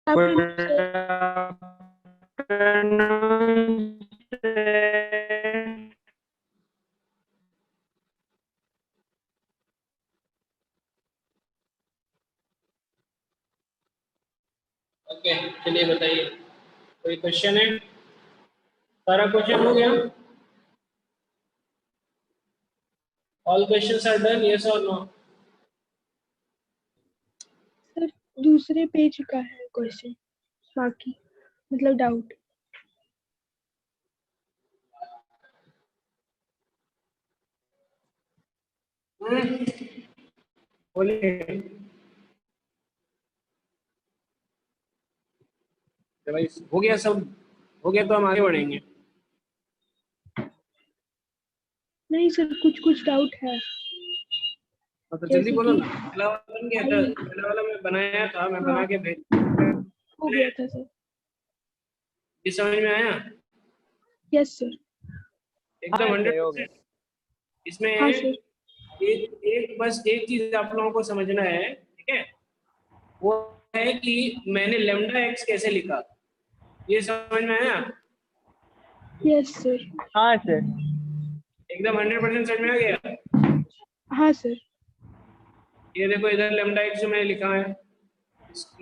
Afternoon sir. Okay, चलिए बताइए, कोई क्वेश्चन है? सारा क्वेश्चन हो गया? All questions are done, yes और नो? सर दूसरे पेज का है क्वेश्चन, बाकी मतलब डाउट। बोलिए भाई, हो गया सब? हो गया तो हम आगे बढ़ेंगे। नहीं सर, कुछ कुछ डाउट है। तो जल्दी जैसे बोलो कि ना। पहला वाला बन गया था, आई, पहला वाला मैं बनाया था, मैं हाँ बना के भेज। हो गया था सर। ये समझ में आया? Yes sir. एकदम हाँ सही हो 100%। गया। इसमें हाँ सर। एक एक बस एक चीज आप लोगों को समझना है, ठीक है? वो है कि मैंने लेमडा एक्स कैसे लिखा, ये समझ में आया? Yes sir. हाँ सर। एकदम 100% समझ में आ गया? हाँ सर। ये देखो, इधर लेमडा एक्स जो मैंने लिखा है,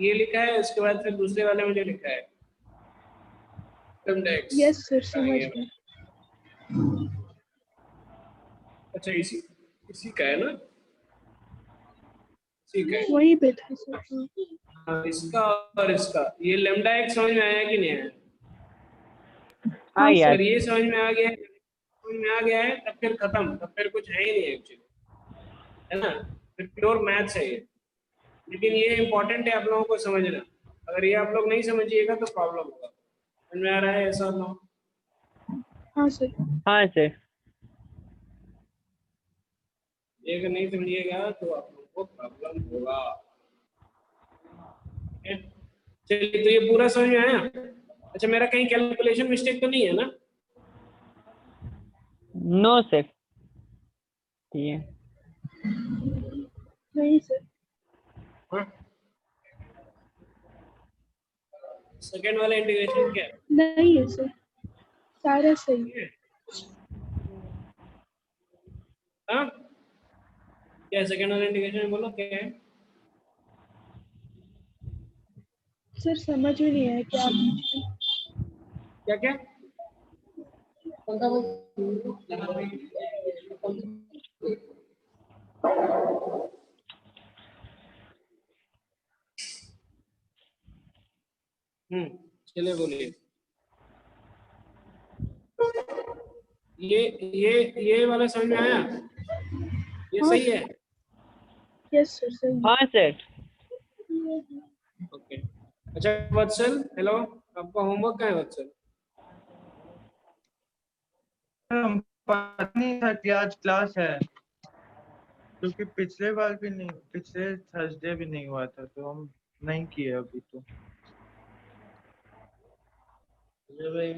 ये लिखा है, उसके बाद फिर दूसरे वाले में जो लिखा है लेमडा एक्स। यस सर, समझ गए। अच्छा, इसी इसी का है ना? ठीक है। वहीं पे था सर। हाँ। हाँ, इसका और इसका, ये लेमडा एक्स समझ में आया कि नहीं आया? हाँ हाँ यार। अगर ये समझ में आ गया है, तब फिर खत्म, तब फिर कुछ है ही नहीं एक्चुअली, है ना? फिर प्योर मैथ्स है ये। लेकिन ये इंपॉर्टेंट है आप लोगों को समझना। अगर ये आप लोग नहीं समझिएगा तो प्रॉब्लम होगा। समझ में आ रहा है ऐसा? ना हाँ सर। हाँ सर। ये अगर नहीं समझिएगा तो आप लोगों को प्रॉब्लम होगा। ठीक है? चलिए, तो ये पूरा समझ में आया? अच्छा, मेरा कहीं कैलकुलेशन मिस्टेक तो नहीं है ना? No sir. ठीक है। नहीं सर। हाँ? सेकेंड वाला इंटीग्रेशन क्या है? नहीं है सर, सारा सही। ठीक है? हाँ, क्या है सेकेंड वाला इंटीग्रेशन? बोलो क्या है? सर समझ में नहीं आया क्या पूछ रहे हैं। क्या क्या? चलिए बोलिए। ये ये वाला समझ में आया? ये हाँ सही है? सर। यस सर, सही है। हाँ सर। ओके। अच्छा वत्सल, हेलो, आपका होमवर्क कहाँ है वत्सल? पता नहीं था कि आज क्लास है, क्योंकि पिछले बार भी नहीं, पिछले थर्सडे भी नहीं हुआ था, तो हम नहीं किए अभी तो। अजय भाई,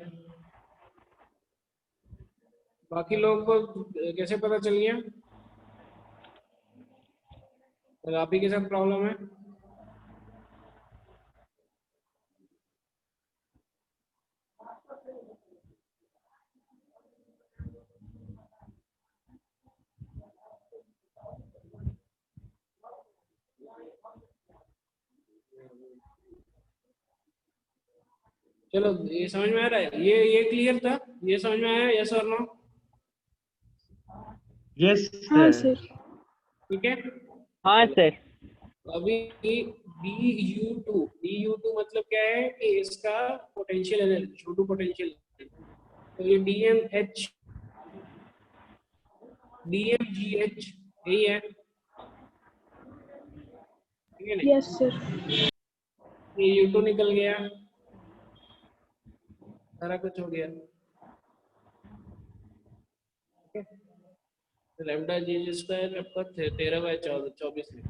बाकी लोगों को कैसे पता चल गया? तो आप ही के साथ प्रॉब्लम है? चलो, ये समझ में आ रहा है? ये क्लियर था? ये समझ में आया? यस और नो? यस हाँ सर। सर। ठीक है। हाँ सर। तो अभी डी यू टू मतलब क्या है कि इसका पोटेंशियल एनर्जी, छोटू पोटेंशियल। तो ये डीएम जी एच यही है, ठीक है? नहीं, यस सर। ये यू टू निकल गया, सारा कुछ हो गया। लैम्डा जी स्क्वायर आपका 13/24 में।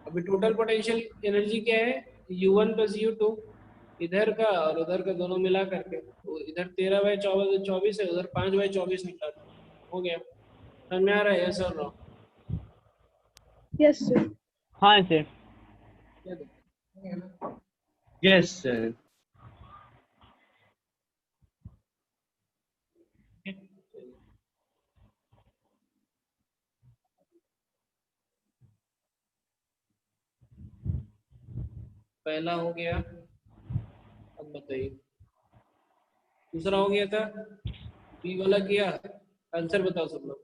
अभी टोटल पोटेंशियल एनर्जी क्या है? U1 प्लस U2, इधर का और उधर का दोनों मिला करके, तो इधर 13/24 है, उधर 5/24 निकला था। हो गया। समझ में आ रहा है? यस और नो? Yes sir. हाँ सर। क्या दिक्कत है ना? Yes sir. पहला हो गया, अब बताइए दूसरा हो गया था, बी वाला किया, आंसर बताओ सब लोग।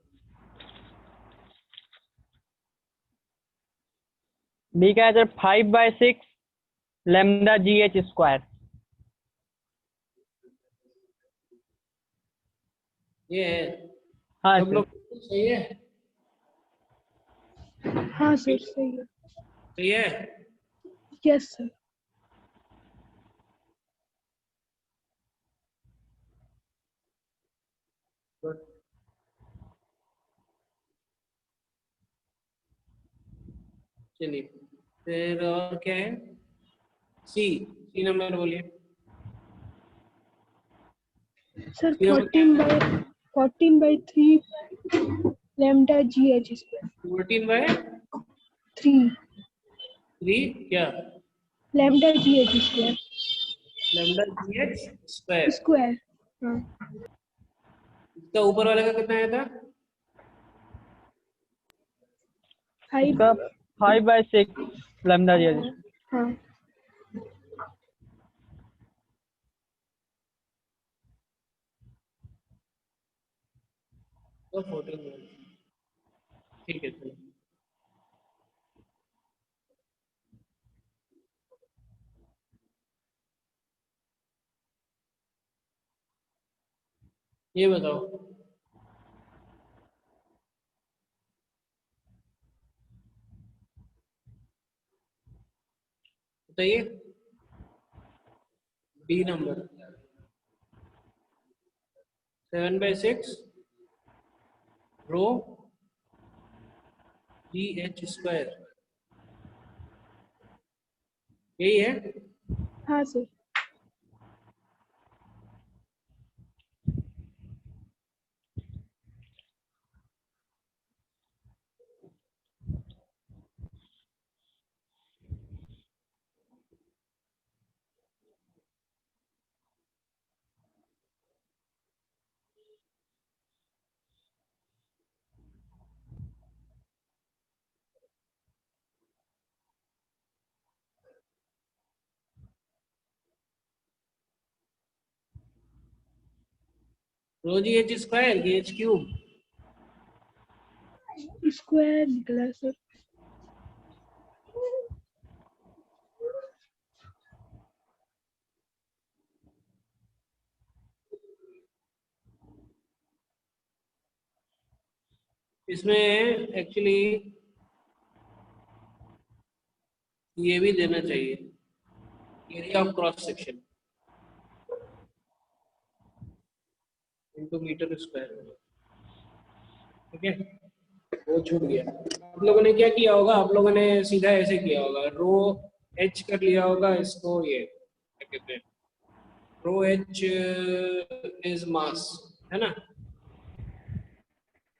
बी का आंसर 5/6 लैम्डा GH स्क्वायर। ये है, हाँ सब सर। लोग सही है? हाँ सर सही है। सही है। Yes sir. Good. चलिए फिर और क्या है, सी नंबर बोलिए। सर सी नंबर क्या है? 14/3 lambda GH square 14/3 3 क्या? lambda GH square lambda GH square. square। हाँ इसका ऊपर वाले का कितना आया था? 5। इसका 5/6 लैम्डा GH। हाँ तो 14, ठीक है चलो। ये बताओ, बताइए B number 7/6 rho GH square, यही है। हाँ sir. Rho GH square GH cube, square निकला सर। इसमें एक्चुअली ये भी देना चाहिए, area of cross section into metre square, ठीक है। वो छूट गया। आप लोगों ने क्या किया होगा, आप लोगों ने सीधा ऐसे किया होगा, रो एच कर लिया होगा इसको, ये क्या कहते हैं, रो एच इज मास, है ना।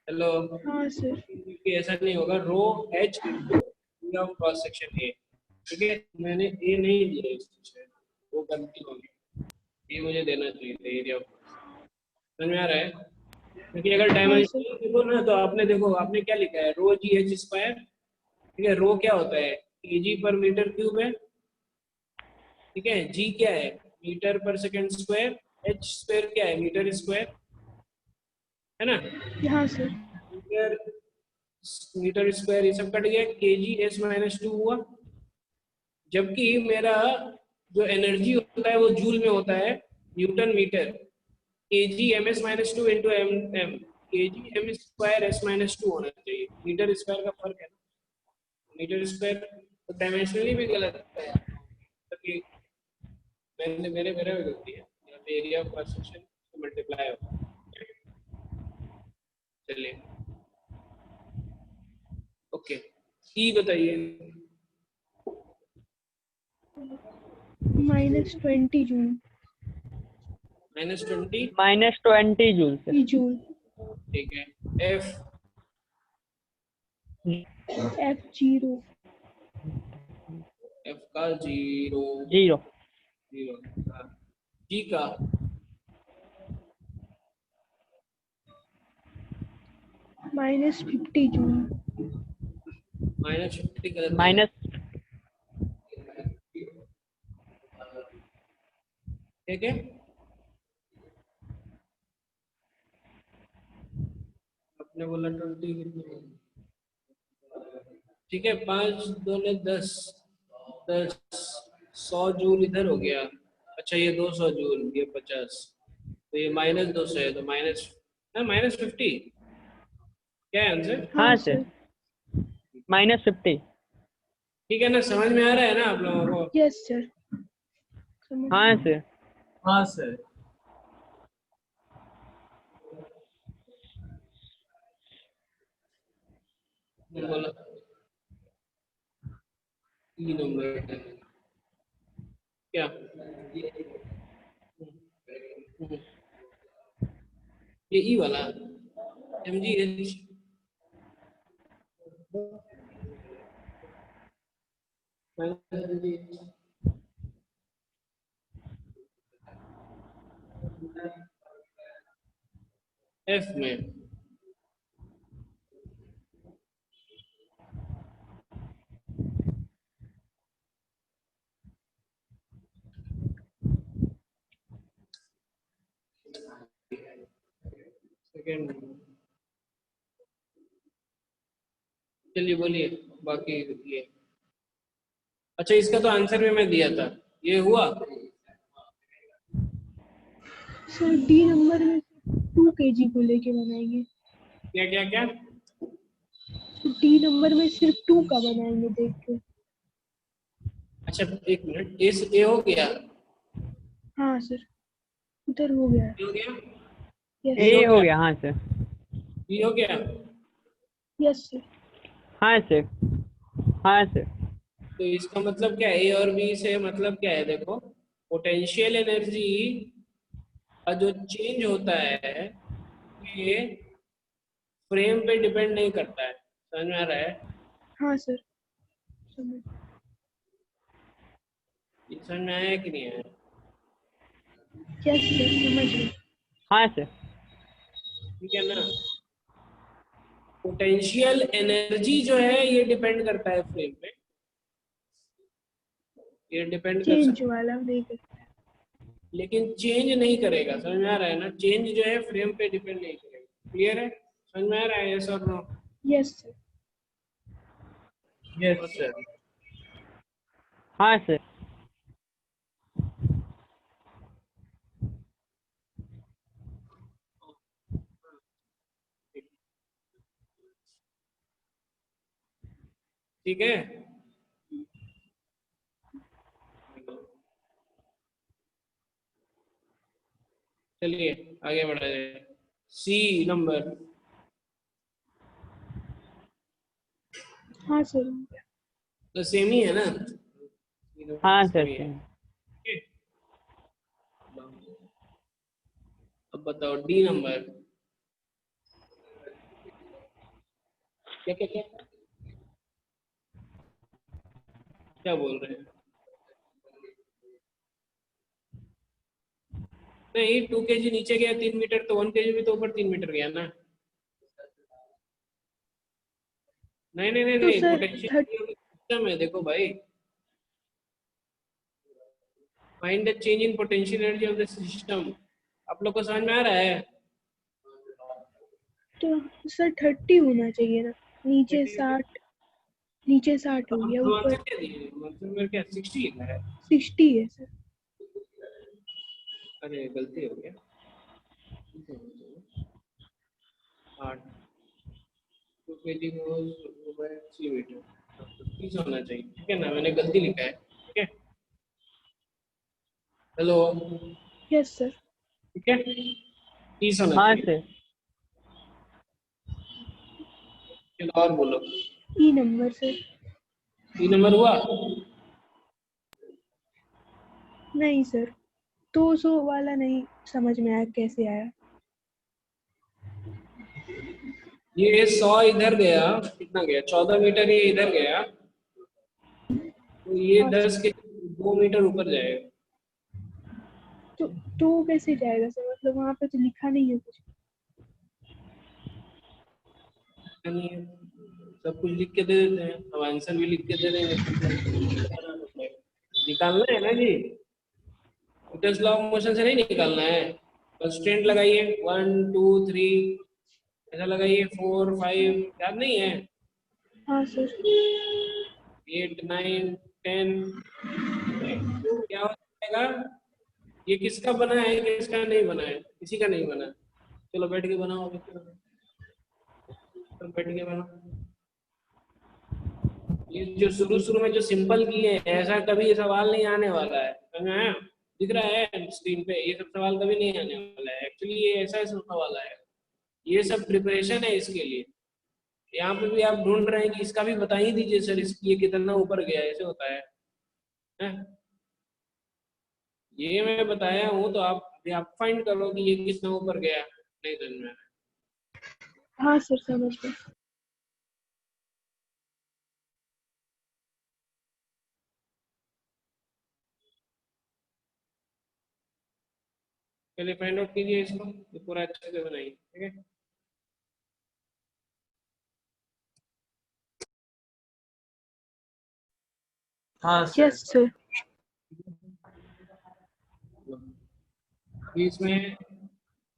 हेलो, हाँ सर। ऐसा नहीं होगा, rho H into area of cross section A, ठीक है। मैंने ए नहीं दिया इसमें, वो गलती होगी, ये मुझे देना चाहिए था एरिया ऑफ, समझ में आ रहा है? क्योंकि अगर हाँ डायमेंशन सर। देखो ना, तो आपने देखो आपने क्या लिखा है, रो जी एच स्क्वायर, ठीक है। रो क्या होता है, केजी पर मीटर क्यूब है, ठीक है। जी क्या है, मीटर पर सेकंड स्क्वायर, एच स्क्वायर क्या है, मीटर स्क्वायर, है ना। हाँ सर। मीटर मीटर स्क्वायर ये सब कट गया, केजी S-2 हुआ। जबकि मेरा जो एनर्जी होता है वो जूल में होता है, newton metre, KG MS-2 into M, KG M square S-2 होना चाहिए, मीटर स्क्वायर का फर्क है ना। मीटर स्क्वायर तो डायमेंशनली भी गलत है, क्योंकि मैंने मेरे मेरा भी गलती है, यहाँ पे area of cross section multiply होगा। चलिए ओके, ई बताइए। -20 जूल। -20 -20 joule sir. जूल। ठीक है। F F 0। एफ का 0, 0। जी का -50 जूल। -50 गलत है। माइनस ठीक है, आपने बोला 20 कितने, ठीक है, 5 दूने 10, 100 जूल इधर हो गया। अच्छा ये 200 जूल, ये 50, तो ये -200 है, तो -50 क्या है आंसर? हाँ हाँ सर, सर। -50। ठीक है ना, समझ में आ रहा है ना आप लोगों को? यस सर, समझ हाँ सर। हाँ सर। बोला 3 नंबर क्या? ये ई वाला MGH F में सेकेंड। चलिए बोलिए बाकी ये। अच्छा इसका तो आंसर भी मैं दिया था, ये हुआ? सर डी नंबर में 2 kg को लेके बनाएंगे। क्या क्या क्या? डी नंबर में सिर्फ 2 का बनाएंगे देख के। अच्छा एक मिनट, ए हो गया? हाँ सर, उधर हो गया। ए हो गया? यस ए हो हो गया? गया, हाँ सर। बी हो गया? Yes sir. हाँ सर। हाँ सर। तो इसका मतलब क्या है, ए और बी से मतलब क्या है? देखो, पोटेंशियल एनर्जी का जो चेंज होता है ये फ्रेम पे डिपेंड नहीं करता है, समझ में आ रहा है? हाँ सर, समझ। ये समझ में आया कि नहीं आया? यस सर, समझ गए। हाँ सर। ठीक है ना, पोटेंशियल एनर्जी जो है ये डिपेंड करता है फ्रेम पे, ये डिपेंड कर चेंज सकता वाला नहीं करता। है, लेकिन चेंज नहीं करेगा, समझ में आ रहा है ना? चेंज जो है फ्रेम पे डिपेंड नहीं करेगा। क्लियर है? समझ में आ रहा है? यस और no? Yes sir. Yes sir. हाँ सर। ठीक है, चलिए आगे बढ़ा जाए। C number. हाँ सर। तो सेम ही है ना? हाँ सेम सर। ही है। ठीक है? अब बताओ डी नंबर। क्या क्या क्या क्या बोल रहे हैं? नहीं, 2 kg नीचे गया 3 मीटर, तो 1 kg भी तो ऊपर 3 मीटर गया ना? नहीं नहीं नहीं तो नहीं, सर पोटेंशियल सिस्टम है, देखो भाई, find the change in potential energy of the system. आप लोग को समझ में आ रहा है? तो सर 30 होना चाहिए ना। नीचे 60, नीचे 60 हो गया, ऊपर आंसर क्या दिए? आंसर मेरे क्या 60 है? 60 है सर। अरे गलती हो गया, 8 2 kg बाय 3 मीटर, 30 होना चाहिए। ठीक है ना, मैंने गलती लिखा है। ठीक है, हेलो? Yes sir. ठीक है, 30 होना हाँ चाहिए। सर। चलो और बोलो। ई नंबर सर। 3 नंबर हुआ? नहीं सर, 200 वाला नहीं समझ में आया कैसे आया। ये 100 इधर गया, कितना गया? 14 मीटर ये इधर गया, तो ये हाँ 10 के 2 मीटर ऊपर जाएगा। तो कैसे जाएगा सर, मतलब वहाँ पे तो लिखा नहीं है कुछ। नहीं है, सब कुछ लिख के दे देते हैं, अब आंसर भी लिख के दे देंगे। निकालना है ना जी, न्यूटन्स लॉ ऑफ मोशन से नहीं निकालना है। कंस्ट्रेंट लगाइए 1 2 3 ऐसा लगाइए, 4 5 याद नहीं है, हाँ सर। 8 9 10 तो क्या हो जाएगा, ये किसका बना है किसका नहीं बना है, किसी का नहीं बना। चलो बैठ के बनाओ, तो बैठ के बनाओ। ये जो शुरू में जो सिंपल किए हैं, ऐसा कभी सवाल नहीं आने वाला है, समझ में आया? दिख रहा है स्क्रीन पे, ये सब सवाल कभी नहीं आने वाला है। एक्चुअली ये ऐसा सवाल आएगा, ये सब प्रिपरेशन है इसके लिए। यहाँ पे भी आप ढूंढ रहे हैं कि इसका भी बता ही दीजिए सर, इसकी ये कितना ऊपर गया, ऐसे होता है, हैं? ये मैं बताया हूँ तो आप फाइंड करो कि ये कितना ऊपर गया, नहीं समझ में आया। हाँ सर समझ गए। पहले फाइंड आउट कीजिए इसको, तो पूरा अच्छे से बनाइए, ठीक है। हाँ सर। Yes sir. इसमें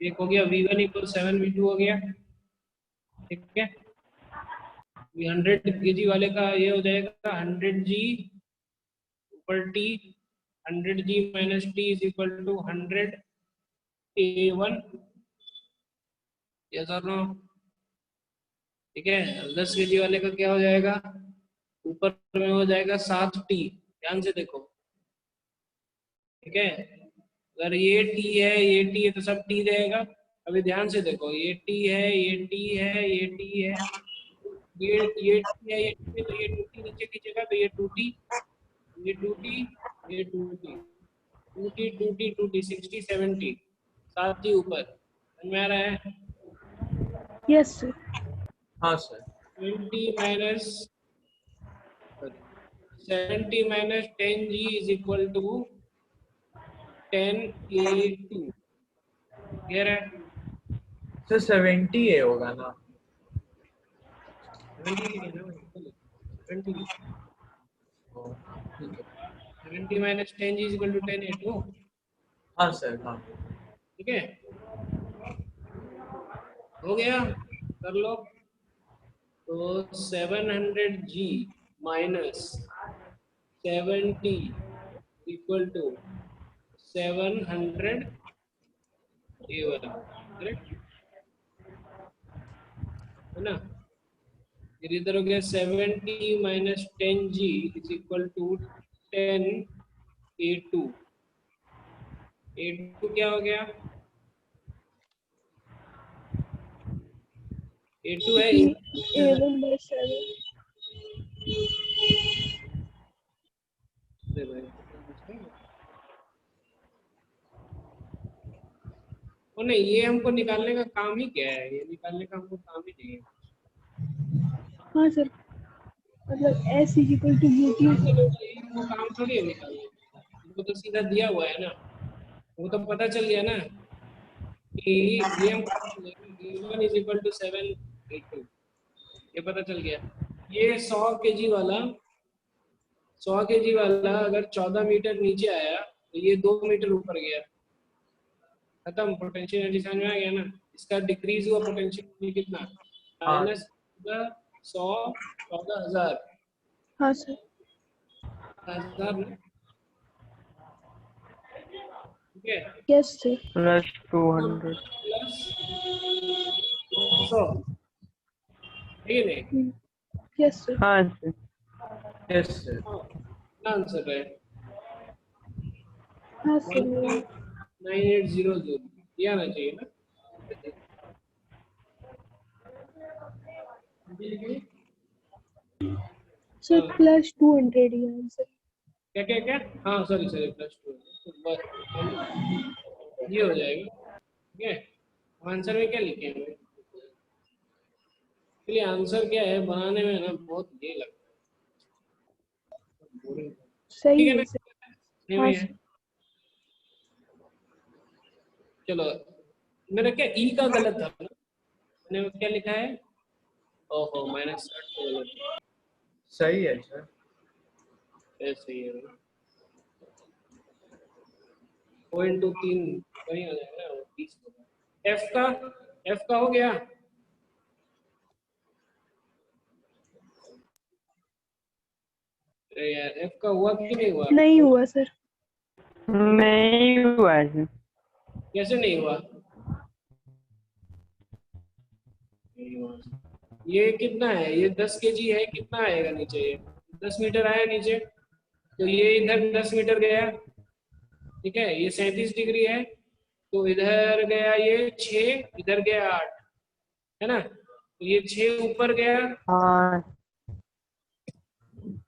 एक हो गया v1 इक्वल 7 v2 हो गया, ठीक है। 100 kg वाले का ये हो जाएगा 100g ऊपर t, 100g minus t is equal to 100 a1, yes और नो, ठीक है। 10 kg वाले का क्या हो जाएगा, ऊपर में हो जाएगा 7t, ध्यान से देखो, ठीक है। अगर ये t है तो सब t रहेगा। अभी ध्यान से देखो, ये t है, ये t है, ये t है, ये t है, ये t है, तो ये 2t नीचे खींचेगा तो ये 2t, ये 2t, ये 2t, 2t 2t 2t 60 70, 7t ऊपर, समझ में आ रहा है? Yes sir. हाँ sir. 20 minus 70 minus 10g is equal to 10a2, clear है? सर 70 है होगा ना? 70 ओ, ठीक है। 70 minus 10g is equal to 10a2, हाँ सर हाँ। ठीक है, हो गया, कर लो। तो 700g minus 70 equal to 700 a1, correct है ना। फिर इधर हो गया 70 minus 10g is equal to 10a2, a2 क्या हो गया, a2 है A1 by 7। ओ नहीं, ये हमको निकालने का काम ही क्या है, ये निकालने का हमको काम ही नहीं है। हाँ सर, मतलब S is equal to UT। वो काम थोड़ी है निकालने का, वो तो सीधा दिया हुआ है ना, वो तो पता चल गया ना कि ये हम v1 इज इक्वल टू 782, ये पता चल गया। ये 100 kg वाला 100 kg वाला अगर 14 मीटर नीचे आया तो ये 2 मीटर ऊपर गया, खत्म। पोटेंशियल एनर्जी समझ में आ गया ना। इसका डिक्रीज हुआ पोटेंशियल कितना, हाँ। माइनस 100 14,000, हाँ सर। 1000 ना, ठीक है, यस सर। प्लस 200। प्लस 200, ठीक है नहीं, यस सर। हाँ सर। Yes sir. कितना आंसर है, हाँ सर। 1.9800, ये आना चाहिए ना। सर प्लस 200 ही आंसर। क्या क्या क्या, हाँ सॉरी सॉरी प्लस 2, बस ये हो जाएगा, ठीक है। आंसर में क्या लिखे हैं, चलिए आंसर क्या है बनाने में ना बहुत ये लगता है बोरिंग, सही ठीक है है ना, सर। नहीं हाँ है। सर। चलो मेरा क्या ई का गलत था ना, मैंने क्या लिखा है, ओहो -60 तो गलत है। सही है सर। सही है भाई, 2 × 3 वही हो जाएगा ना, 30 होगा। एफ का हो गया। अरे यार एफ का हुआ कि नहीं हुआ? नहीं हुआ सर। नहीं हुआ है सर। कैसे नहीं हुआ? ये कितना है, ये 10 kg है, कितना आएगा नीचे, ये 10 मीटर आया नीचे, तो ये इधर 10 मीटर गया, ठीक है, ये 37 डिग्री है, तो इधर गया ये 6, इधर गया 8, है ना, तो ये 6 ऊपर गया, हाँ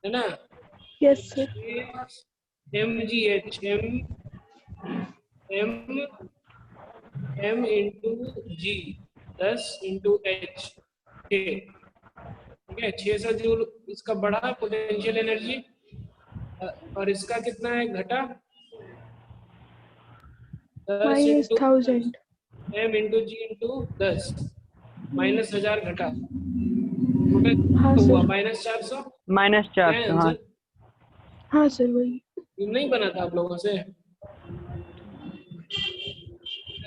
है ना, yes sir. mgh m into g 10 into h 6, ठीक है, 600 जूल इसका बढ़ा पोटेंशियल एनर्जी, और इसका कितना है घटा, 10 इंटू -1000। m इंटू जी इंटू 10 -1000 घटा, टोटल हाँ हुआ सर। -400। क्या है -400। हाँ आंसर? हाँ सर वही। ये नहीं बना था आप लोगों से?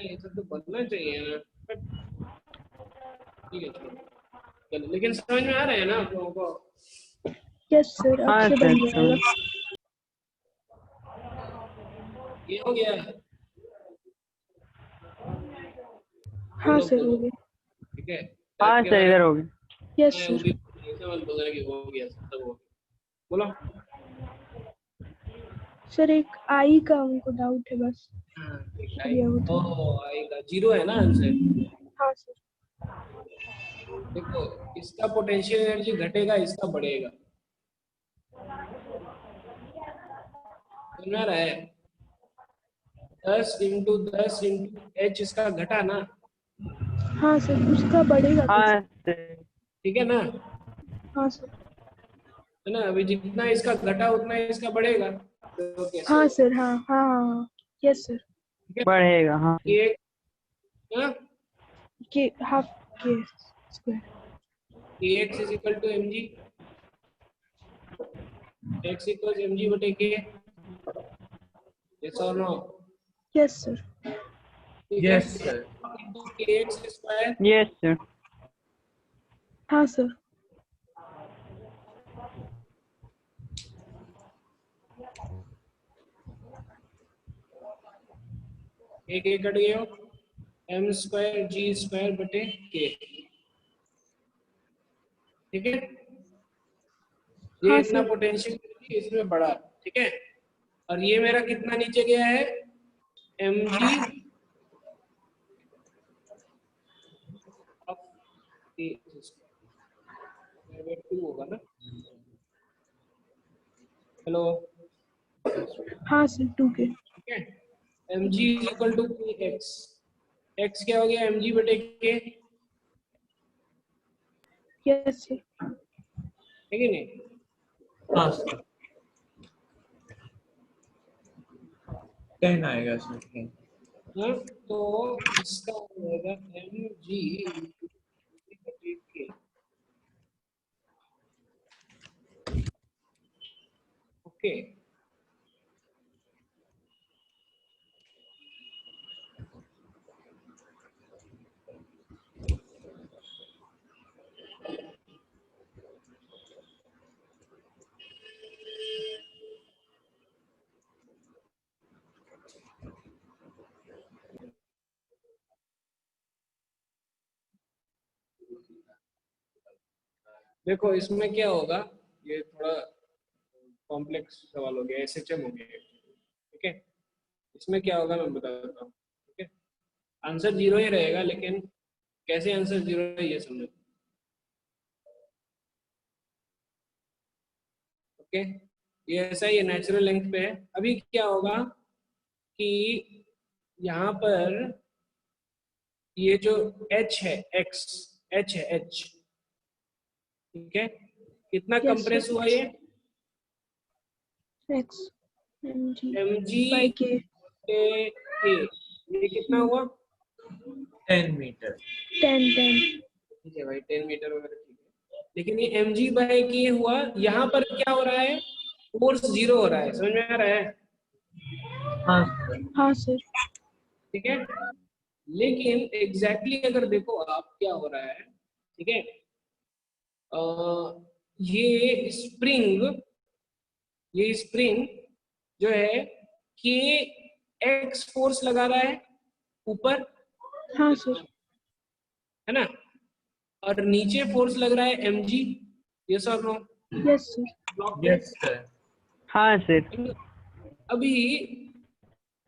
ये सब तो बनना चाहिए ना, ठीक है चलो, लेकिन समझ में आ रहा है ना आप लोगों को? यस सर, अब हाँ से बन सर। जाएगा। ये हो गया। हाँ बोलो सर बोलो, हो गया। ठीक है। हाँ के सर बारे इधर में हो गया। यस मैं सर। भी समझ बोल रहा कि हो गया, सब हो गया। बोलो। सर एक आई का हमको डाउट है बस। ठीक है, बढ़िया होता। ओह आएगा 0 है ना आंसर। हाँ सर। देखो इसका पोटेंशियल एनर्जी घटेगा, इसका बढ़ेगा, समझ रहा है? 10 इंटू 10 इंटू एच इसका घटा ना, हाँ सर, उसका बढ़ेगा कैसे? हाँ सर। ठीक है ना, हाँ सर। है ना, अभी जितना इसका घटा उतना इसका बढ़ेगा, तो कैसे हाँ होगा? सर। हाँ हाँ हाँ। Yes sir. ठीक है, बढ़ेगा। हाँ ये हाँ, के हाफ के square. Ax is equal to mg, x equal mg बटे k, yes or no? Yes sir. ठीक है, yes sir. kx square, yes sir. हाँ सर। एक एक कट गया, m स्क्वायर g स्क्वायर बटे k, ठीक है, ये हाँ इतना सर। पोटेंशियल इसमें बढ़ा, ठीक है, और ये मेरा कितना नीचे गया है, mg ऑफ k स्क्वायर 2 होगा ना। हेलो, हाँ सर 2k। ठीक है, mg is equal to kx, x क्या हो गया mg बटे k, यस सर। है कि नहीं? हाँ सर। 10 आएगा सर 10। हाँ, तो इसका हो जाएगा mg बटे k, ओके। देखो इसमें क्या होगा, ये थोड़ा कॉम्प्लेक्स सवाल हो गया, एसएचएम हो गया, ठीक है, इसमें क्या होगा मैं बता देता हूँ, ठीक है, आंसर 0 ही रहेगा, लेकिन कैसे आंसर 0 है ये समझो, ओके, ये ऐसा ही नेचुरल लेंथ पे है। अभी क्या होगा कि यहाँ पर ये जो h है, x h है h, ठीक है, कितना Yes, कंप्रेस sir. हुआ ये, x mg mg by k। k, ये कितना हुआ? 10 मीटर। 10 ठीक है भाई, 10 मीटर वगैरह ठीक है, लेकिन ये mg/k हुआ, यहाँ पर क्या हो रहा है? फोर्स 0 हो रहा है, समझ में आ रहा है? हाँ सर। हाँ सर। ठीक है, लेकिन एग्जैक्टली अगर देखो आप क्या हो रहा है, ठीक है, ये स्प्रिंग जो है के एक्स फोर्स लगा रहा है ऊपर, हाँ सर। है ना, और नीचे फोर्स लग रहा है mg, यस और no? Yes sir. Yes sir. हाँ सर। अभी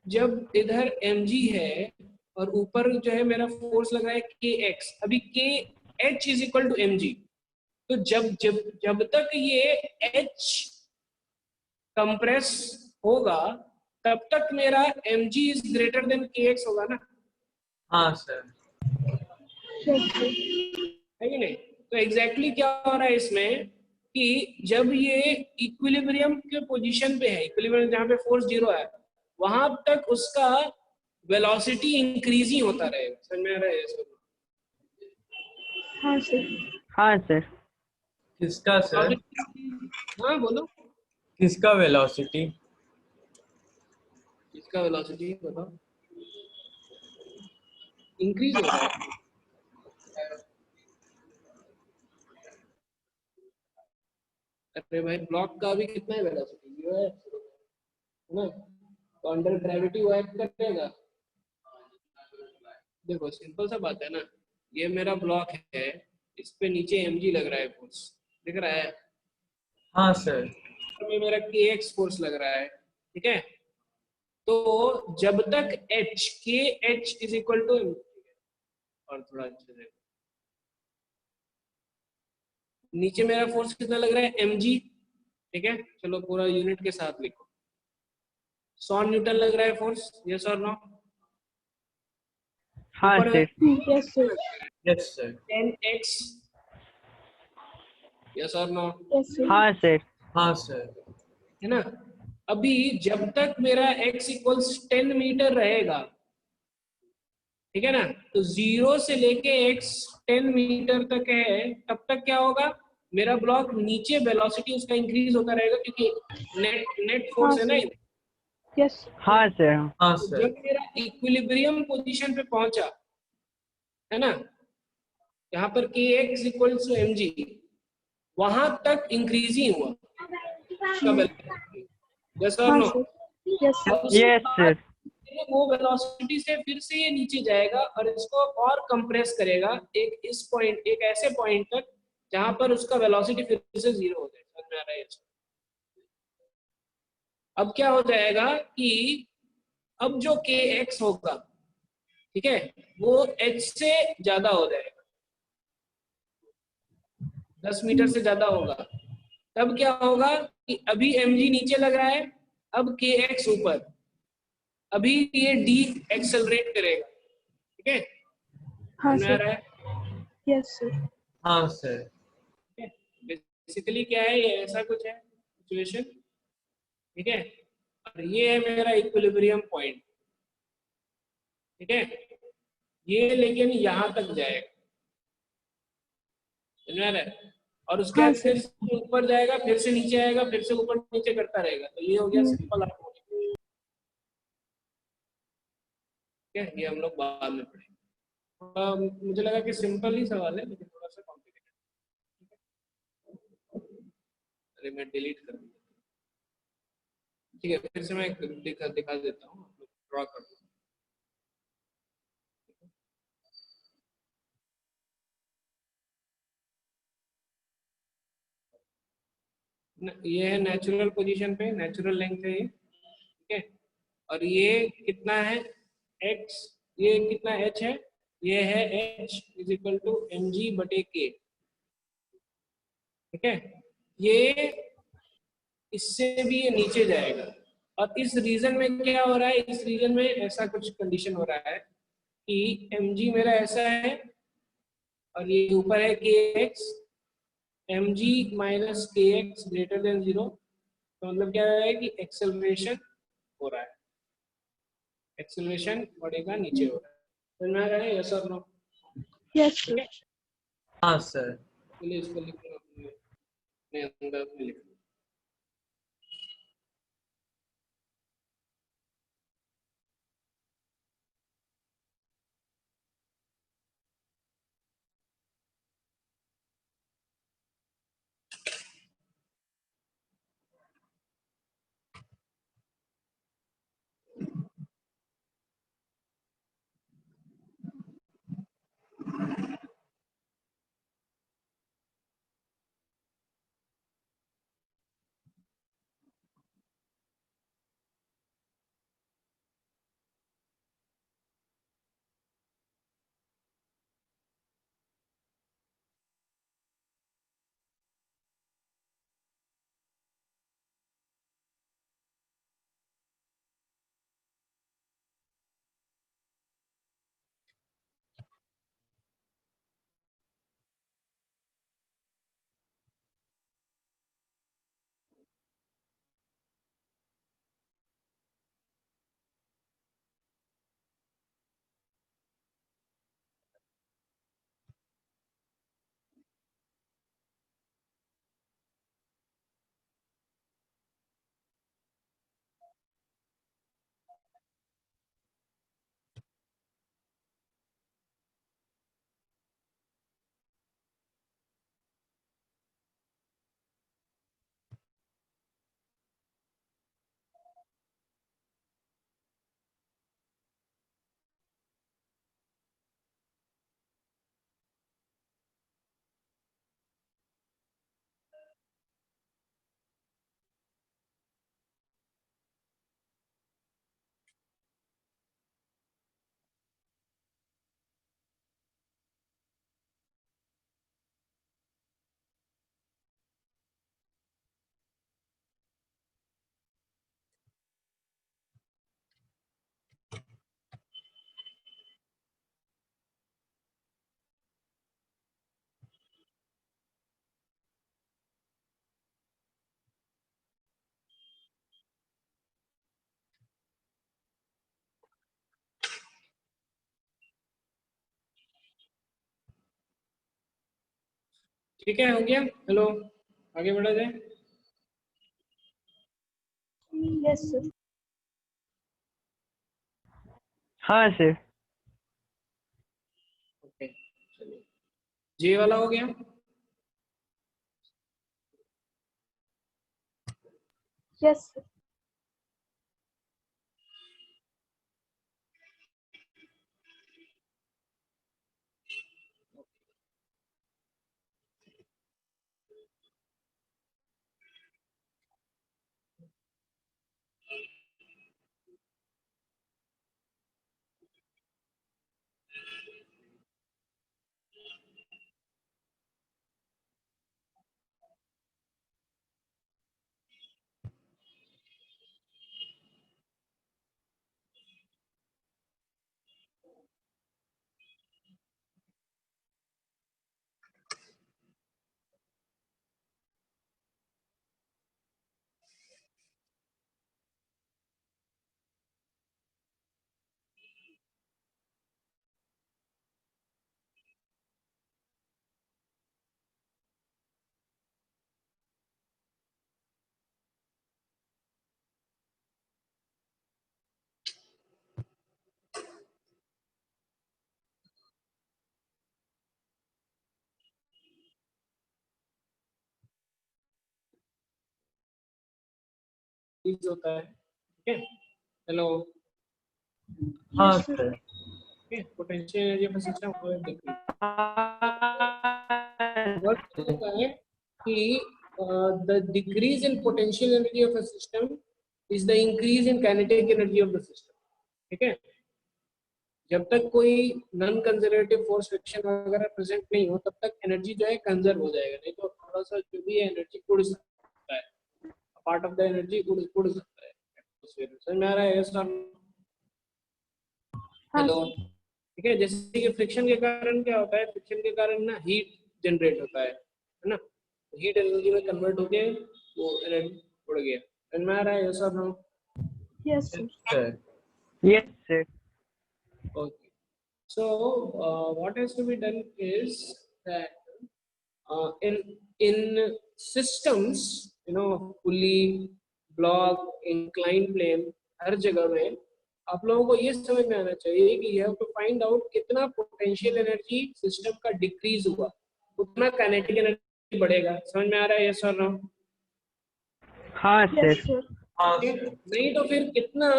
जब इधर mg है और ऊपर जो है मेरा फोर्स लग रहा है kx, अभी kh is equal to mg, तो जब जब जब तक ये h कंप्रेस होगा तब तक मेरा mg is greater than kx होगा ना, हाँ सर। Yes sir. है कि नहीं? तो एग्जैक्टली क्या हो रहा है इसमें कि जब ये इक्विलिब्रियम के पोजीशन पे है, इक्विलिब्रियम जहाँ पे फोर्स 0 है, वहां तक उसका वेलोसिटी इंक्रीज ही होता रहेगा, समझ में आ रहा है ये सब? हाँ सर। हाँ सर। किसका सर? हाँ बोलो, किसका वेलोसिटी? इसका वेलोसिटी बताओ, इंक्रीज हो रहा है। अरे भाई ब्लॉक का भी कितना है वेलोसिटी? 0 है ना, तो अंडर ग्रेविटी वो एक्ट करेगा। देखो सिंपल सा बात है ना, ये मेरा ब्लॉक है, इस पे नीचे mg लग रहा है फोर्स, दिख रहा है? हाँ सर। में मेरा kx फोर्स लग रहा है, ठीक है, तो जब तक kh इज इक्वल टू, और थोड़ा अच्छे से, नीचे मेरा फोर्स कितना लग रहा है? mg, ठीक है, चलो पूरा यूनिट के साथ लिखो, 100 न्यूटन लग रहा है फोर्स, यस और नो? हाँ ऊपर sir. Yes sir. Yes sir. 10x, yes और नो? Yes sir. हाँ सर। हाँ सर। है ना, अभी जब तक मेरा x इक्वल्स 10 मीटर रहेगा, ठीक है ना, तो 0 से लेके x 10 मीटर तक है, तब तक क्या होगा? मेरा ब्लॉक नीचे वेलोसिटी उसका इंक्रीज होता रहेगा, क्योंकि नेट हाँ फोर्स है ना सर। इधर। यस। हाँ सर। हाँ तो सर। जब मेरा इक्विलिब्रियम पोजीशन पे पहुंचा, है ना, यहाँ पर kx इक्वल्स टू mg, वहां तक इंक्रीज ही हुआ उसका वेलोसिटी, यस और हाँ नो? सर। Yes sir. उसके यस बाद सर। वो वेलोसिटी से फिर से ये नीचे जाएगा और इसको और कंप्रेस करेगा एक इस पॉइंट, एक ऐसे पॉइंट तक जहां पर उसका वेलोसिटी फिर से 0 हो जाएगा, समझ में आ रहा है? अब क्या हो जाएगा कि अब जो kx होगा, ठीक है, वो h से ज्यादा हो जाएगा, 10 मीटर से ज्यादा होगा। तब क्या होगा कि अभी mg नीचे लग रहा है, अब kx ऊपर, अभी ये d एक्सेलरेट करेगा, ठीक है, हाँ समझ में आ सर। रहा है? Yes sir. हाँ सर। बेसिकली क्या है, ये ऐसा कुछ है सिचुएशन, ठीक है, और ये है मेरा इक्विलिब्रियम पॉइंट, ठीक है, ये लेकिन यहाँ तक जाएगा, समझ में आ रहा है? और उसके हाँ बाद फिर सर। से ऊपर जाएगा, फिर से नीचे आएगा, फिर से ऊपर नीचे करता रहेगा, तो ये हो गया सिंपल हार्मोनिक, ठीक है, ये हम लोग बाद में पढ़ेंगे। मुझे लगा कि सिंपल ही सवाल है, लेकिन थोड़ा सा कॉम्प्लिकेटेड, अरे मैं डिलीट कर दूंगा, ठीक है, फिर से मैं दिखा देता हूँ, आप लोग ड्रॉ कर दो। ये है नेचुरल पोजीशन पे, नेचुरल लेंथ है ये, ठीक है, और ये कितना है x, ये कितना h है, ये है h is equal to mg/k, ठीक है, ये इससे भी ये नीचे जाएगा, और इस रीजन में क्या हो रहा है, इस रीजन में ऐसा कुछ कंडीशन हो रहा है कि mg मेरा ऐसा है और ये ऊपर है kx, mg minus kx greater than 0, तो मतलब क्या है कि एक्सेलरेशन हो रहा है, एक्सेलरेशन बॉडी का नीचे हो रहा है। समझ में आ रहा है? यस और नो? यस ठीक सर। है, हाँ सर। चलिए इसको लिख लो अपने अंदर में लिख लो। ठीक है, हो गया? हेलो, आगे बढ़ा जाए? Yes sir. हाँ सर। ओके, चलिए जे वाला हो गया। Yes sir. डिक्रीज होता है। ठीक है, हेलो। हाँ yes sir. Sir. Okay, potential energy of system और डिक्रीज वर्क होता है कि the decrease in potential energy of a system is the increase in kinetic energy of the system। ठीक है, जब तक कोई नॉन कंजर्वेटिव फोर्स फ्रिक्शन वगैरह प्रेजेंट नहीं हो तब तक एनर्जी जो है कंजर्व हो जाएगा, नहीं तो थोड़ा सा जो भी है एनर्जी उड़ सकता है, पार्ट ऑफ द एनर्जी उड़ सकता है एटमॉस्फेयर। समझ में आ रहा है? यस और हाँ हेलो? सर। ठीक है, जैसे कि फ्रिक्शन के कारण क्या होता है, फ्रिक्शन के कारण ना हीट जनरेट होता है ना, हीट एनर्जी में कन्वर्ट होके वो एनर्जी उड़ गया। समझ में आ रहा है? यस और no? Yes sir. Sir. Yes, sir. Okay. So what has to be done is that in systems, pulley, block, inclined plane, हर जगह में आप लोगों को ये समझ में आना चाहिए कि you have to find out कितना पोटेंशियल एनर्जी सिस्टम का डिक्रीज हुआ, उतना काइनेटिक एनर्जी बढ़ेगा। समझ में आ रहा है? यस और नो? हाँ यस सर। सर। नहीं तो फिर कितना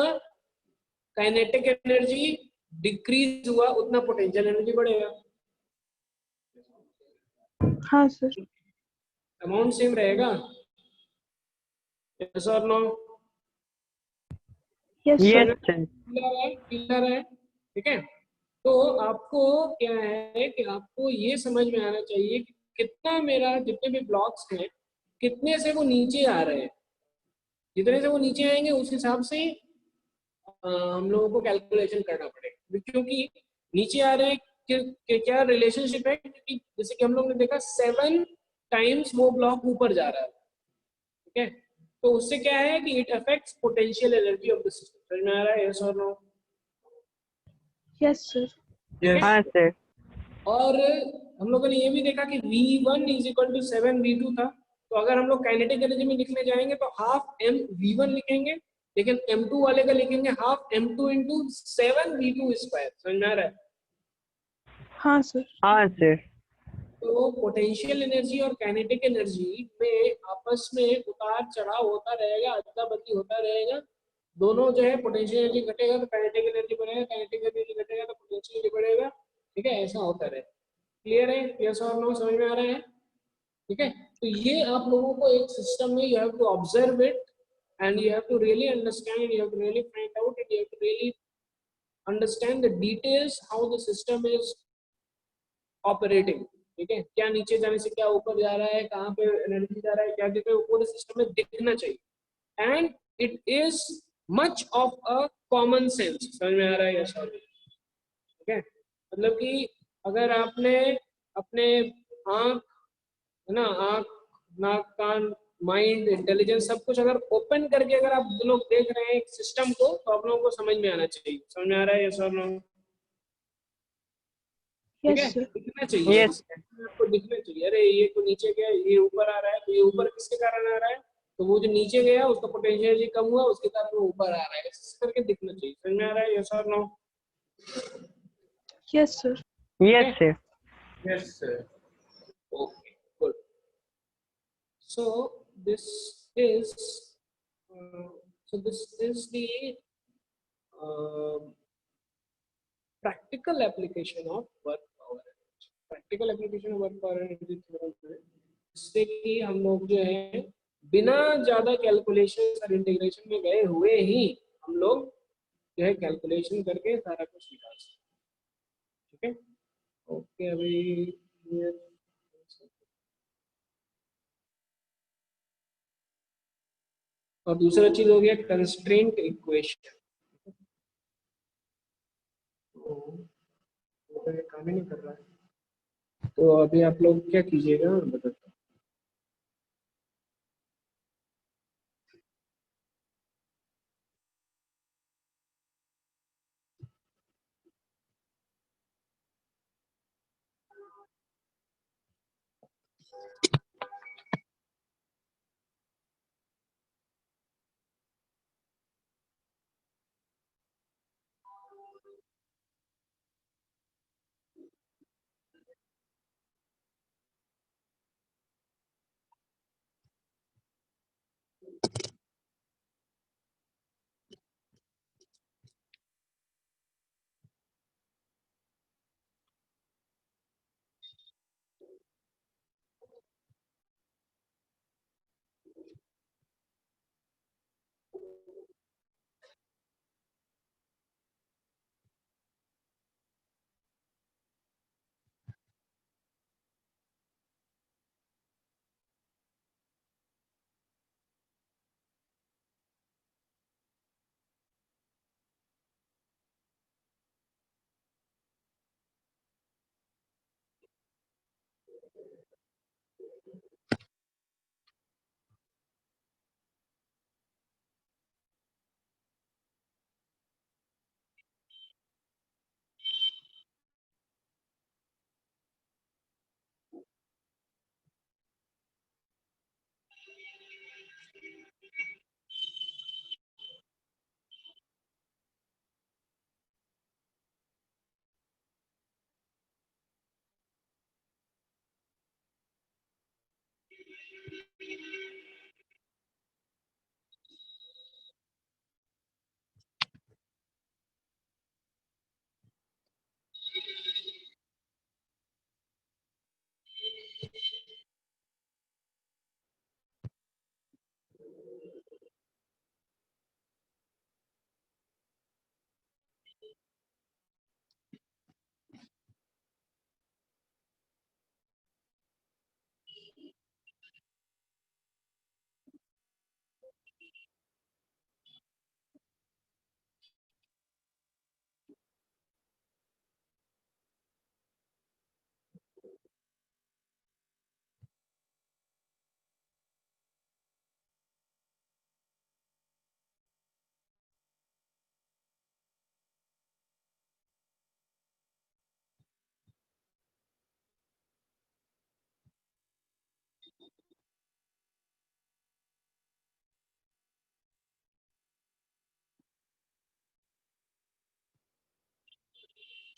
काइनेटिक एनर्जी डिक्रीज हुआ उतना पोटेंशियल एनर्जी बढ़ेगा। हाँ सर। अमाउंट सेम रहेगा। यस और no? Yes Yes, sir. sir. Clear है? ठीक है। तो आपको क्या है कि आपको ये समझ में आना चाहिए कि कितना मेरा जितने भी ब्लॉक्स हैं कितने से वो नीचे आ रहे हैं। जितने से वो नीचे आएंगे उस हिसाब से हम लोगों को कैलकुलेशन करना पड़ेगा, क्योंकि नीचे आ रहे हैं कि क्या रिलेशनशिप है, क्योंकि जैसे कि हम लोग ने देखा 7 टाइम्स वो ब्लॉक ऊपर जा रहा है। ठीक है, तो उससे क्या है कि it affects potential energy of the system. समझ में आ रहा है? यस और नो? Yes sir. हाँ सर। और हम लोगों ने ये भी देखा कि V1 is equal to 7 V2 था। तो अगर हम लोग काइनेटिक एनर्जी में लिखने जाएंगे तो हाफ m V1 लिखेंगे, लेकिन M2 वाले का लिखेंगे half M2 into 7 V2 square. समझ में आ रहा है? हाँ सर। हाँ सर। तो पोटेंशियल एनर्जी और काइनेटिक एनर्जी में आपस में उतार चढ़ाव होता रहेगा, अदला बदली होता रहेगा। दोनों जो है पोटेंशियल एनर्जी घटेगा तो काइनेटिक एनर्जी बढ़ेगा, काइनेटिक एनर्जी घटेगा तो पोटेंशियल एनर्जी बढ़ेगा। ठीक है, ऐसा होता रहेगा। क्लियर है? यस और नो? समझ में आ रहा है? ठीक है, तो ये आप लोगों को एक सिस्टम में you have to observe it and you have to really understand, you have to really find out and you have to really understand the details how the system is operating. ठीक है, क्या नीचे जाने से क्या ऊपर जा रहा है, कहाँ पे एनर्जी जा रहा है, क्या दिख रहा है, वो पूरे सिस्टम में दिखना चाहिए। And it is much of a common sense. समझ में आ रहा है? यस और नो? ठीक है, मतलब कि अगर आपने अपने आँख, है ना, आँख, नाक, कान, माइंड, इंटेलिजेंस सब कुछ अगर ओपन करके अगर आप लोग देख रहे हैं एक सिस्टम को, तो आप लोगों को समझ में आना चाहिए। समझ में आ रहा है? यस और नो? ठीक यस है, सर। दिखना चाहिए, Yes, sir. आपको दिखना चाहिए। अरे ये तो नीचे गया, ये ऊपर आ रहा है, तो ये ऊपर किसके कारण आ रहा है? तो वो जो नीचे गया उसका पोटेंशियल एनर्जी कम हुआ, उसके कारण वो ऊपर आ रहा है। ऐसे करके दिखना चाहिए। समझ में आ रहा है? यस और no? Yes sir. Yes, sir. Yes sir. Okay, good. So this is this is the practical application of work power energy. Practical application of work power energy theorem है, जिससे कि हम लोग जो है बिना ज्यादा कैलकुलेशन और इंटीग्रेशन में गए हुए ही हम लोग जो है कैलकुलेशन करके सारा कुछ निकाल सकते हैं। ठीक है, ओके। अभी और दूसरा चीज हो गया कंस्ट्रेंट इक्वेशन। तो ये काम ही नहीं कर रहा है, तो अभी आप लोग क्या कीजिएगा बताता हूँ।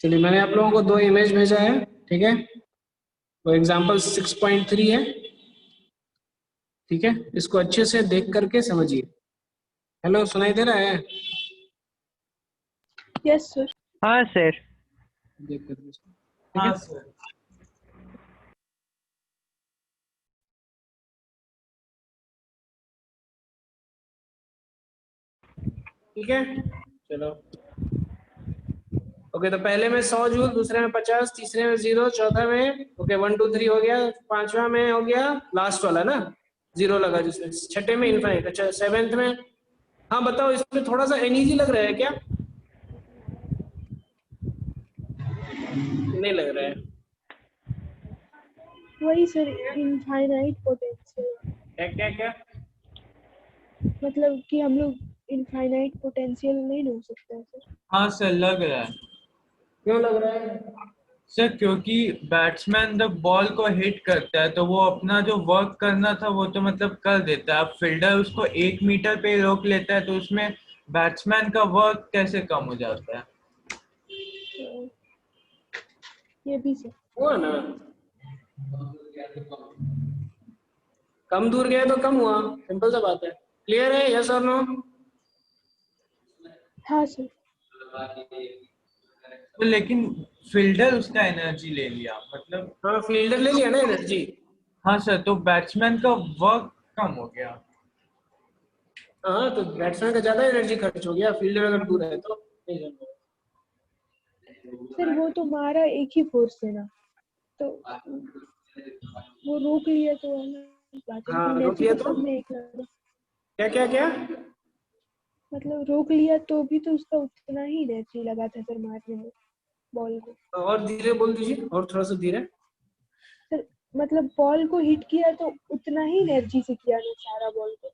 चलिए, मैंने आप लोगों को 2 इमेज भेजा है, ठीक है। वो एग्जाम्पल 6.3 है, ठीक है। इसको अच्छे से देख करके समझिए। हेलो, सुनाई दे रहा है? Yes sir. हाँ सर। देख करके, ठीक हाँ है। सर। ठीक है, चलो। ओके, तो पहले में 100 जूल, दूसरे में 50, तीसरे में 0, चौथा में ओके 1 2 3 हो गया, पांचवा में हो गया लास्ट वाला ना 0 लगा जिसमें, छठे में इनफाइनाइट। अच्छा, 7th में, हाँ बताओ, इसमें थोड़ा सा अनईजी लग रहा है क्या? नहीं लग रहा है? वही सर, इनफाइनाइट पोटेंशियल, क्या क्या क्या? मतलब कि हम लोग इनफाइनाइट पोटेंशियल नहीं हो सकता है सर। हाँ सर, लग रहा है क्यों लग रहा है? सर, क्योंकि बैट्समैन जब बॉल को हिट करता है तो वो अपना जो वर्क करना था वो तो मतलब कर देता है। अब फील्डर उसको 1 मीटर पे रोक लेता है तो उसमें बैट्समैन का वर्क कैसे कम हो जाता है। तो ये भी सर। हुआ ना, कम दूर गया तो कम हुआ, सिंपल सा बात है। क्लियर है? यस और नो? हाँ सर। तो लेकिन फील्डर उसका एनर्जी ले लिया मतलब। हाँ, फील्डर ले लिया ना एनर्जी। हाँ सर, तो बैट्समैन का वर्क कम हो गया। हाँ, तो बैट्समैन का ज्यादा एनर्जी खर्च हो गया, फील्डर अगर दूर है तो नहीं करना। सर वो तो मारा एक ही फोर्स से ना, तो वो रोक लिया तो अलग बात है, हाँ, लेकिन रोक एनर्जी लिया तो तो सब में एक लगा। क्या क्या क्या? मतलब रोक लिया तो भी तो उसका उतना ही एनर्जी लगा था सर मारने में बॉल को। और धीरे बोल दीजिए, और थोड़ा सा धीरे। सर मतलब बॉल को हिट किया तो उतना ही एनर्जी से किया ना सारा बॉल को।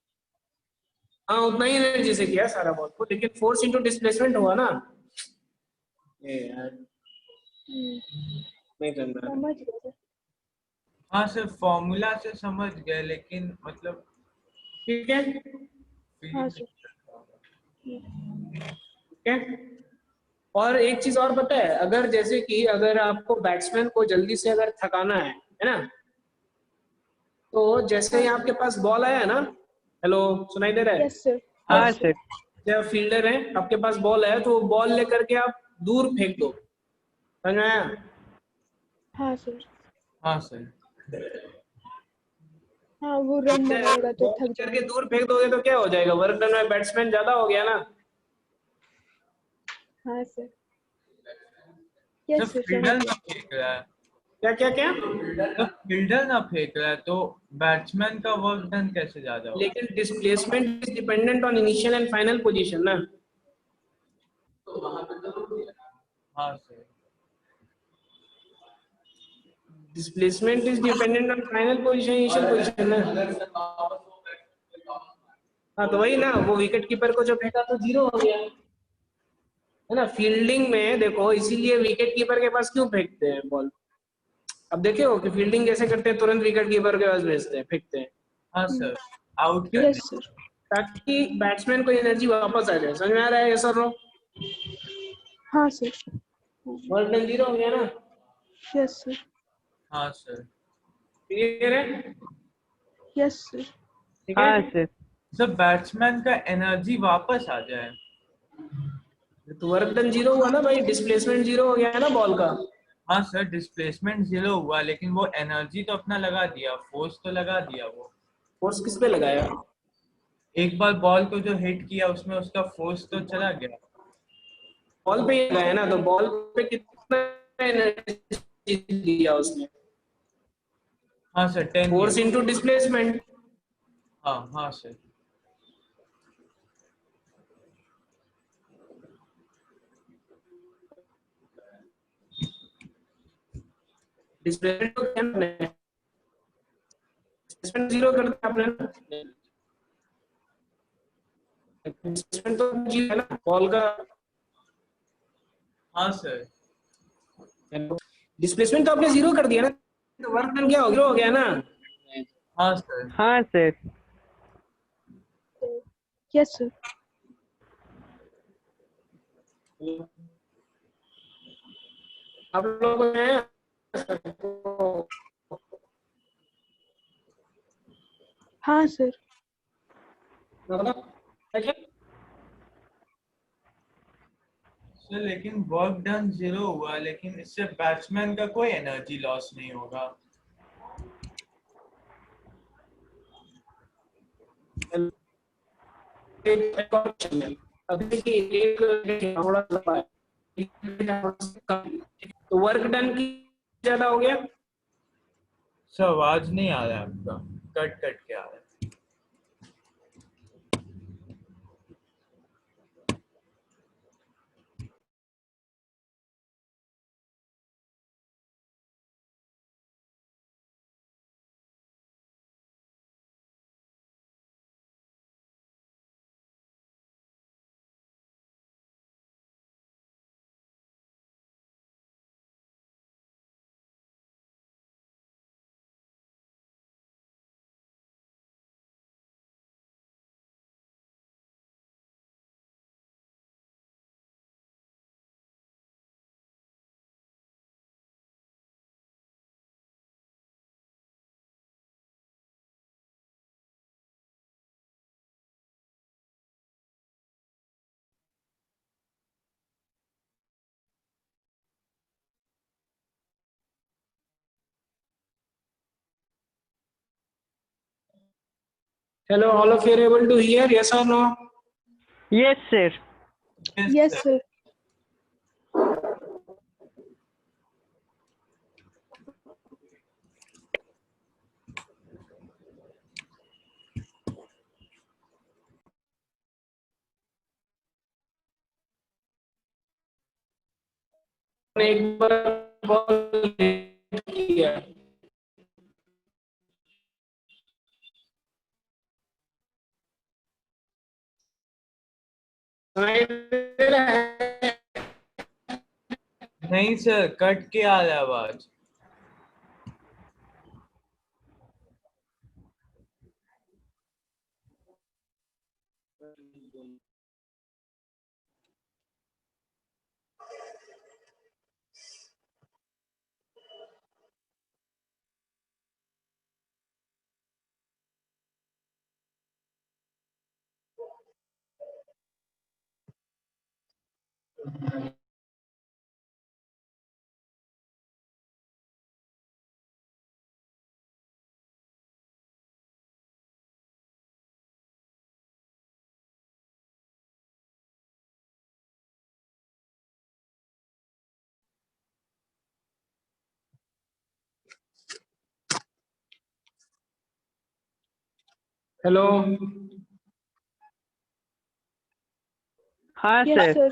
हाँ, उतना ही एनर्जी से किया सारा बॉल को, लेकिन फोर्स इंटू डिस्प्लेसमेंट हुआ ना। ये यार, नहीं करना है। समझ गए सर। हाँ सर, फॉर्मूला से समझ गए लेकिन मतलब ठीक है, हाँ फील। सर। ठीक है। और एक चीज और पता है, अगर जैसे कि अगर आपको बैट्समैन को जल्दी से अगर थकाना है ना, तो जैसे ही हाँ सर। आपके पास बॉल आया है ना, हेलो, सुनाई दे रहा है? Yes sir. हाँ यस सर। सर। जब फील्डर है आपके पास बॉल है, तो वो बॉल लेकर के आप दूर फेंक दो, समझ में आया? हाँ सर। हाँ सर। हाँ वो रन बनाएगा तो बॉल थक करके जाएगा। दूर फेंक दोगे तो क्या हो जाएगा? वर्क डन में बैट्समैन ज्यादा हो गया ना। हाँ सर। जब यस सर, समझ फील्डर गए। ना फेंक रहा है, क्या क्या क्या? जब फील्डर ना फेंक रहा है तो बैट्समैन का वर्क डन कैसे ज्यादा होगा। लेकिन displacement is dependent on initial and final position ना। हाँ sir. Displacement is dependent on final position, initial position ना। हाँ, तो वही ना, वो विकेट कीपर को जो फेंका तो 0 हो गया, है ना। फील्डिंग में देखो, इसीलिए विकेट कीपर के पास क्यों फेंकते हैं बॉल? अब देखे हो कि फील्डिंग कैसे करते हैं, तुरंत विकेट कीपर के पास भेजते हैं, फेंकते हैं। हाँ सर, आउट क्यों? करने। Yes sir. ताकि बैट्समैन को एनर्जी वापस आ जाए। समझ में आ रहा है ये सर? रो, हाँ सर। वर्क डन 0 हो गया ना। Yes sir. हाँ सर। क्लियर है? Yes sir. ठीक हाँ है, सर। जब बैट्समैन का एनर्जी वापस आ जाए। तो वर्क डन जीरो हुआ ना भाई, डिस्प्लेसमेंट जीरो हो गया है ना बॉल का। हाँ सर, डिस्प्लेसमेंट 0 हुआ, लेकिन वो एनर्जी तो अपना लगा दिया, फोर्स तो लगा दिया वो। फोर्स किस पे लगाया? एक बार बॉल को जो हिट किया उसमें उसका फोर्स तो चला गया। बॉल पे ही लगाया ना, तो बॉल पे कितना एनर्जी दिया उसने? हाँ sir, 10 force Newton. Into displacement. हाँ हाँ सर। डिस्प्लेसमेंट तो क्या आपने, डिस्प्लेसमेंट जीरो कर दिया आपने ना। डिस्प्लेसमेंट तो जीरो है ना बॉल का। हाँ सर। डिस्प्लेसमेंट तो आपने जीरो कर दिया ना, तो वर्क डन क्या हो गया, हो गया ना। हाँ सर। हाँ सर। Yes sir. आप लोगों ने हाँ सर। सर लेकिन वर्क डन 0 हुआ, लेकिन इससे बैट्समैन का कोई एनर्जी लॉस नहीं होगा। अभी देखिए एक थोड़ा सा तो वर्क डन की ज्यादा हो गया। सर आवाज नहीं आ रहा है आपका, कट कट के आ रहा है। Hello, all of you are able to hear? Yes or no? Yes sir. Yes sir. एक बार बॉल किया, नहीं सर, कट के आ रहा है आवाज। हेलो। हाँ यस सर। सर।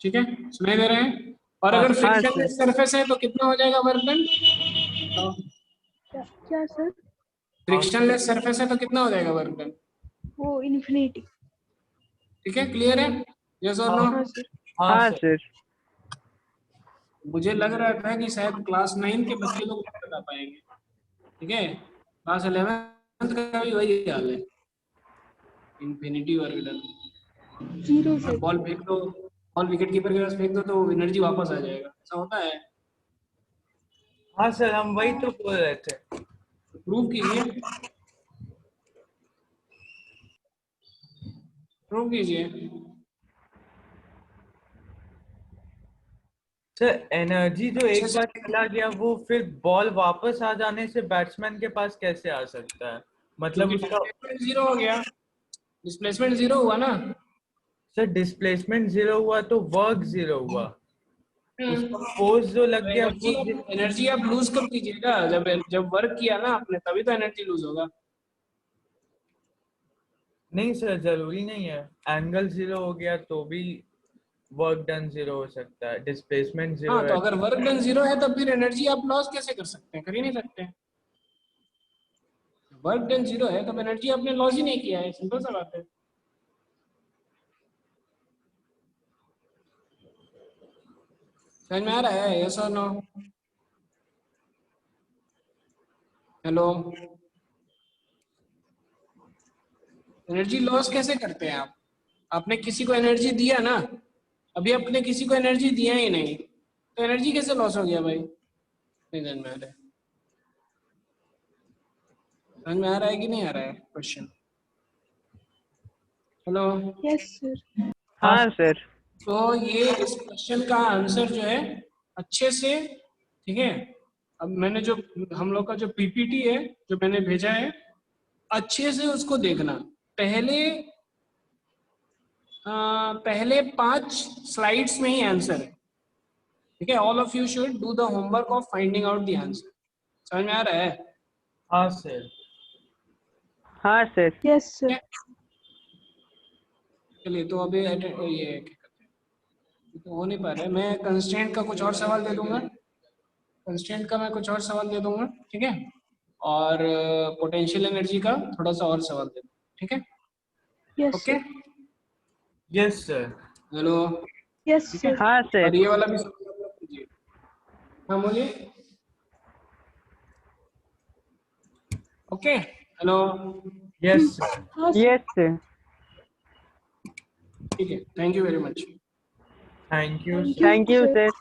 ठीक है, सुनाई दे रहे हैं? और हाँ अगर हाँ फ्रिक्शनलेस सर। सरफेस है तो कितना हो जाएगा वर्क डन? क्या सर? फ्रिक्शनलेस सरफेस है तो कितना हो जाएगा वर्क डन? वो इन्फिनिटी। ठीक है, क्लियर है? यस और नो? हाँ सर। हाँ हाँ सर। सर। मुझे लग रहा था कि शायद क्लास 9 के बच्चे लोग नहीं बता पाएंगे। ठीक है, क्लास 11th का भी वही हाल है, infinity work done. Zero sir. Ball फेंक दो, बॉल विकेट कीपर के पास फेंक दो तो एनर्जी वापस आ जाएगा, ऐसा होता है। हाँ सर, हम वही तो बोल रहे थे। प्रूव कीजिए। रोक दीजिए। सर एनर्जी जो एक बार चला गया वो फिर बॉल वापस आ जाने से बैट्समैन के पास कैसे आ सकता है? मतलब क्योंकि उसका डिस्प्लेसमेंट जीरो हो गया, डिस्प्लेसमेंट जीरो हुआ ना। सर डिस्प्लेसमेंट जीरो हुआ तो वर्क जीरो हुआ, उसका फोर्स जो लग गया वो एनर्जी आप लूज कब कीजिएगा? जब वर्क किया ना आपने तभी तो एनर्जी लूज होगा। नहीं सर, जरूरी नहीं है। एंगल जीरो हो गया तो भी वर्क डन जीरो हो सकता है, डिस्प्लेसमेंट जीरो हाँ, तो है। अगर वर्क डन जीरो है तब फिर एनर्जी आप लॉस कैसे कर सकते हैं? कर ही नहीं सकते। वर्क डन जीरो है तब एनर्जी आपने लॉस ही नहीं किया है, सिंपल सा बात है। समझ में आ रहा है? यस और नो? हेलो, एनर्जी लॉस कैसे करते हैं आप? आपने किसी को एनर्जी दिया ना, अभी आपने किसी को एनर्जी दिया ही नहीं, तो एनर्जी कैसे लॉस हो गया भाई? नहीं समझ में आ रहा है? समझ में आ रहा है कि नहीं आ रहा है क्वेश्चन? Hello, yes sir. हाँ सर। तो ये इस क्वेश्चन का आंसर जो है अच्छे से, ठीक है, अब मैंने जो हम लोग का जो पीपीटी है जो मैंने भेजा है, अच्छे से उसको देखना। पहले 5 स्लाइड्स में ही आंसर है, ठीक है। All of you should do the homework of finding out the answer. समझ में आ रहा है? हाँ सर। हाँ सर। Yes sir. चलिए, तो अभी ये क्या कहते हैं, तो हो नहीं पा रहा है। मैं कंस्ट्रेंट का कुछ और सवाल दे दूंगा, कंस्ट्रेंट का मैं कुछ और सवाल दे दूंगा, ठीक है, और पोटेंशियल एनर्जी का थोड़ा सा और सवाल दे दूंगा, ठीक है। Yes okay, sir. Yes sir. Hello, yes ठीक है, सर। हाँ और सर। ये वाला भी सवाल आप लोग कीजिए। हाँ बोलिए। Okay, hello, yes sir. हाँ सर। Yes sir. ठीक है, thank you very much. Thank you thank sir. You thank you sir. Sir.